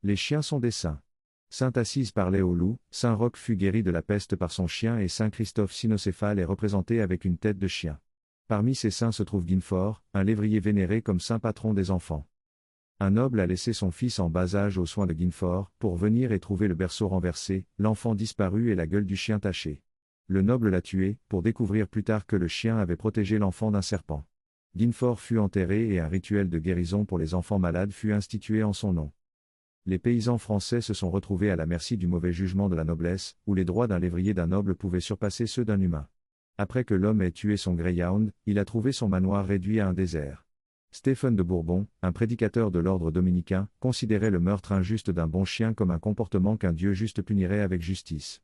Les chiens sont des saints. Sainte Assise parlait au loup, Saint Roch fut guéri de la peste par son chien et Saint Christophe cynocéphale est représenté avec une tête de chien. Parmi ces saints se trouve Guinefort, un lévrier vénéré comme saint patron des enfants. Un noble a laissé son fils en bas âge aux soins de Guinefort, pour venir et trouver le berceau renversé, l'enfant disparu et la gueule du chien tachée. Le noble l'a tué, pour découvrir plus tard que le chien avait protégé l'enfant d'un serpent. Guinefort fut enterré et un rituel de guérison pour les enfants malades fut institué en son nom. Les paysans français se sont retrouvés à la merci du mauvais jugement de la noblesse, où les droits d'un lévrier d'un noble pouvaient surpasser ceux d'un humain. Après que l'homme ait tué son greyhound, il a trouvé son manoir réduit à un désert. Stéphane de Bourbon, un prédicateur de l'ordre dominicain, considérait le meurtre injuste d'un bon chien comme un comportement qu'un Dieu juste punirait avec justice.